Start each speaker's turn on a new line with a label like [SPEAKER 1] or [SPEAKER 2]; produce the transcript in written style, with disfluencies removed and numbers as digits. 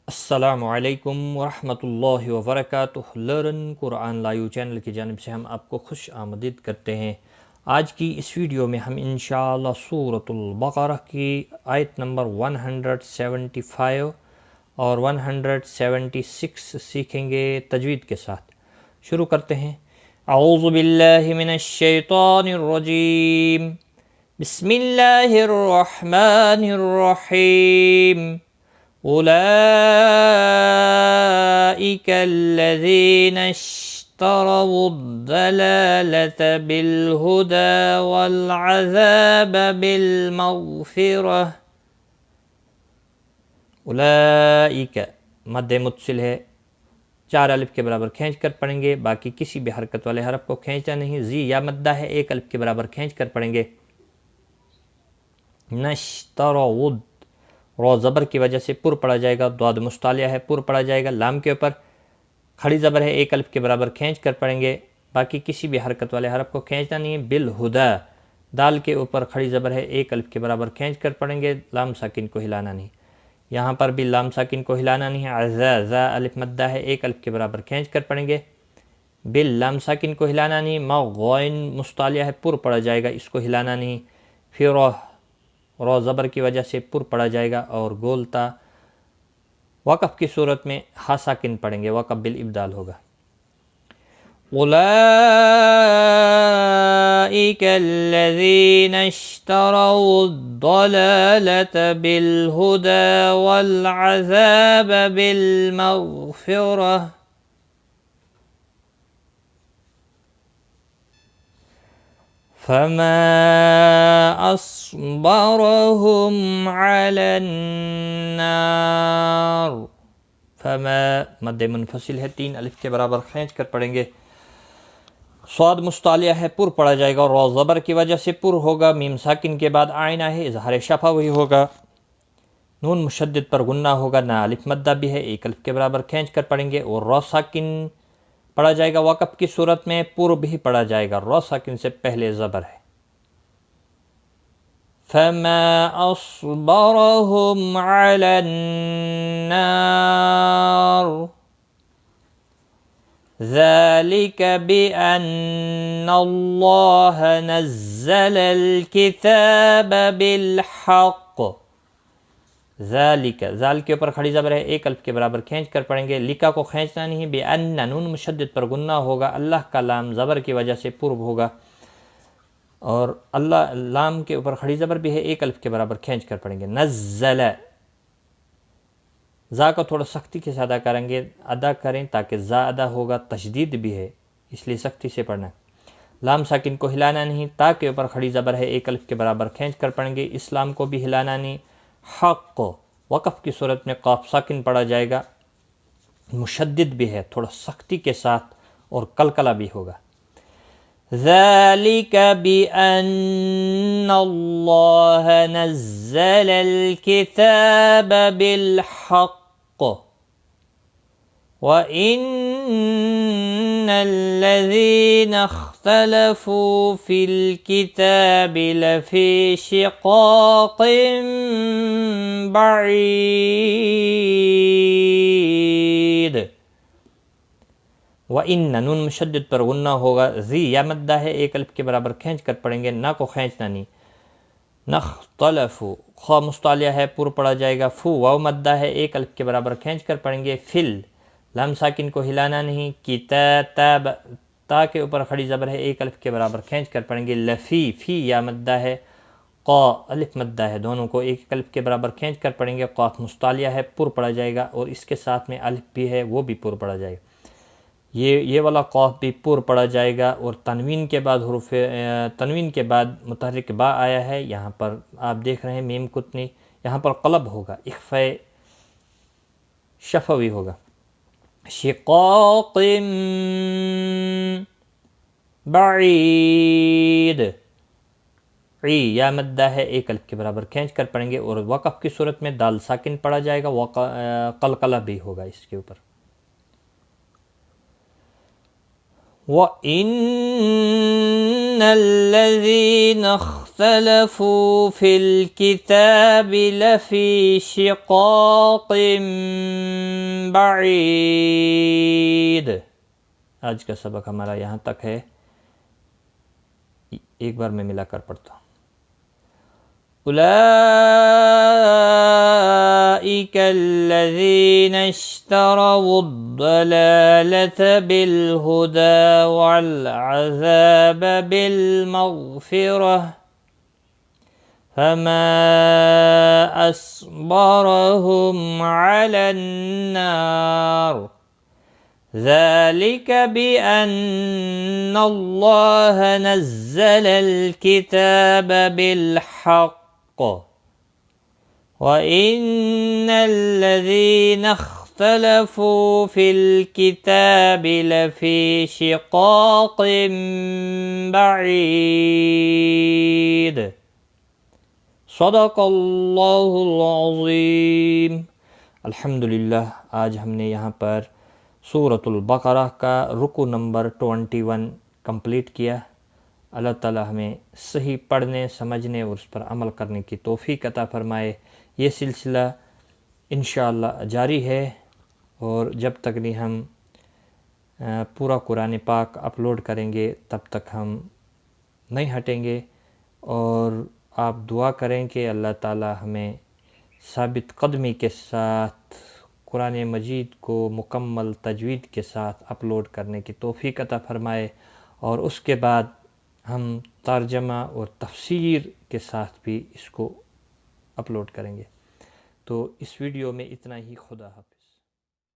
[SPEAKER 1] السلام علیکم ورحمۃ اللہ وبرکاتہ۔ لرن قرآن لائیو چینل کی جانب سے ہم آپ کو خوش آمدید کرتے ہیں۔ آج کی اس ویڈیو میں ہم انشاءاللہ سورۃ البقرہ کی آیت نمبر 175 اور 176 سیکھیں گے تجوید کے ساتھ۔ شروع کرتے ہیں۔ اعوذ باللہ من الشیطان الرجیم، بسم اللہ الرحمن الرحیم۔ أولئك الذين اشتروا الضلالة بالهدى والعذاب بالمغفرة۔ اولئک مد متصل ہے، 4 الف کے برابر کھینچ کر پڑھیں گے، باقی کسی بھی حرکت والے حرف کو کھینچنا نہیں۔ زی یا مدہ ہے، 1 الف کے برابر کھینچ کر پڑھیں گے۔ نشتروا، رو زبر کی وجہ سے پر پڑا جائے گا، ضاد مستعلیہ ہے، پر پڑا جائے گا۔ لام کے اوپر کھڑی زبر ہے، 1 الف کے برابر کھینچ کر پڑھیں گے، باقی کسی بھی حرکت والے حرف کو کھینچنا نہیں ہے۔ بالہدا، دال کے اوپر کھڑی زبر ہے، 1 الف کے برابر کھینچ کر پڑھیں گے، لام ساکن کو ہلانا نہیں، یہاں پر بھی لام ساکن کو ہلانا نہیں ہے۔ عزا، زا الف مدہ ہے، 1 الف کے برابر کھینچ کر پڑھیں گے، بال لام ساکن کو ہلانا نہیں۔ مغوین مستعلیہ ہے، پر پڑا جائے گا، اس کو ہلانا نہیں۔ پھر رو زبر کی وجہ سے پر پڑا جائے گا، اور گولتا وقف کی صورت میں ہا ساکن پڑھیں گے، وقف بالابدال ہوگا۔ اولئک الذین اشتروا الضلالة بالہدى والعذاب بالمغفرة۔ فما أصبرهم على النار۔ فما مد منفصل ہے، 3 الف کے برابر کھینچ کر پڑھیں گے۔ صاد مستعلیہ ہے، پر پڑا جائے گا، رو زبر کی وجہ سے پر ہوگا۔ میم ساکن کے بعد آئینہ ہے، اظہار شفوی ہوگا۔ نون مشدد پر غنہ ہوگا، نا الف مدہ بھی ہے، 1 الف کے برابر کھینچ کر پڑھیں گے، اور رو ساکن پڑھا جائے گا۔ وقف کی صورت میں پر بھی پڑھا جائے گا، رو ساکن سے پہلے زبر ہے۔ فما أصبرهم على النار ذلك بأن الله نزل الكتاب بالحق۔ ذالک، ذال کے اوپر کھڑی زبر ہے، 1 الف کے برابر کھینچ کر پڑھیں گے، لکا کو کھینچنا نہیں۔ بأن، نون مشدد پر غنہ ہوگا، اللہ کا لام زبر کی وجہ سے پر ہوگا، اور اللہ لام کے اوپر کھڑی زبر بھی ہے، 1 الف کے برابر کھینچ کر پڑھیں گے۔ نزل، زا کو تھوڑا سختی کے ساتھ ادا کریں تاکہ زا ادا ہوگا، تشدید بھی ہے اس لیے سختی سے پڑھنا ہے۔ لام ساکن کو ہلانا نہیں، تا کے اوپر کھڑی زبر ہے، 1 الف کے برابر کھینچ کر پڑھیں گے، اسلام کو بھی ہلانا نہیں۔ حق، وقف کی صورت میں قاف ساکن پڑھا جائے گا، مشدد بھی ہے، تھوڑا سختی کے ساتھ، اور کلکلہ بھی ہوگا۔ ذلك بأن الله نزل الكتاب بالحق وإن الذين اختلفوا في الكتاب لفي شقاق بعيد۔ وَإِنَّ، نون مشدد پر غنہ ہوگا، زی یا مدہ ہے، 1 الف کے برابر کھینچ کر پڑھیں گے، نا کو کھینچنا نہیں۔ نختلفو، خوا مستعلیہ ہے، پر پڑا جائے گا۔ فو، واو مدہ ہے، 1 الف کے برابر کھینچ کر پڑھیں گے۔ فل، لام ساکن کو ہلانا نہیں۔ کتاب، تا کے اوپر کھڑی زبر ہے، 1 الف کے برابر کھینچ کر پڑھیں گے۔ لفی، فی یا مدہ ہے، قا الف مدہ ہے، دونوں کو 1 الف کے برابر کھینچ کر پڑھیں گے۔ قاف مستعلیہ ہے، پر پڑا جائے گا، اور اس کے ساتھ میں الف بھی ہے، وہ بھی پر پڑا جائے گا۔ یہ والا قاف بھی پر پڑا جائے گا، اور تنوین کے بعد متحرک با آیا ہے، یہاں پر آپ دیکھ رہے ہیں میم کتنی، یہاں پر قلب ہوگا، اخفاء شفوی ہوگا۔ شقاق بعید، عی یا مدہ ہے، 1 الف کے برابر کھینچ کر پڑھیں گے، اور وقف کی صورت میں دال ساکن پڑھا جائے گا، قلقلہ بھی ہوگا اس کے اوپر۔ وَإِنَّ الَّذِينَ اخْتَلَفُوا فِي الْكِتَابِ لَفِي شِقَاقٍ بعید۔ آج کا سبق ہمارا یہاں تک ہے، ایک بار میں ملا کر پڑھتا ہوں۔ أولئك الذين اشتروا الضلالة بالهدى والعذاب بالمغفرة فما أصبرهم على النار ذلك بأن الله نزل الكتاب بالحق وَإِنَّ الَّذِينَ اخْتَلَفُوا فِي الْكِتَابِ لَفِي شِقَاقٍ بَعِيدٍ۔ صدق اللہ العظیم۔ الحمدللہ، آج ہم نے یہاں پر سورۃ البقرہ کا رکو نمبر 21 کمپلیٹ کیا۔ اللہ تعالی ہمیں صحیح پڑھنے، سمجھنے اور اس پر عمل کرنے کی توفیق عطا فرمائے۔ یہ سلسلہ انشاءاللہ جاری ہے، اور جب تک نہیں ہم پورا قرآن پاک اپلوڈ کریں گے تب تک ہم نہیں ہٹیں گے، اور آپ دعا کریں کہ اللہ تعالی ہمیں ثابت قدمی کے ساتھ قرآن مجید کو مکمل تجوید کے ساتھ اپلوڈ کرنے کی توفیق عطا فرمائے، اور اس کے بعد ہم ترجمہ اور تفسیر کے ساتھ بھی اس کو اپلوڈ کریں گے۔ تو اس ویڈیو میں اتنا ہی، خدا حافظ۔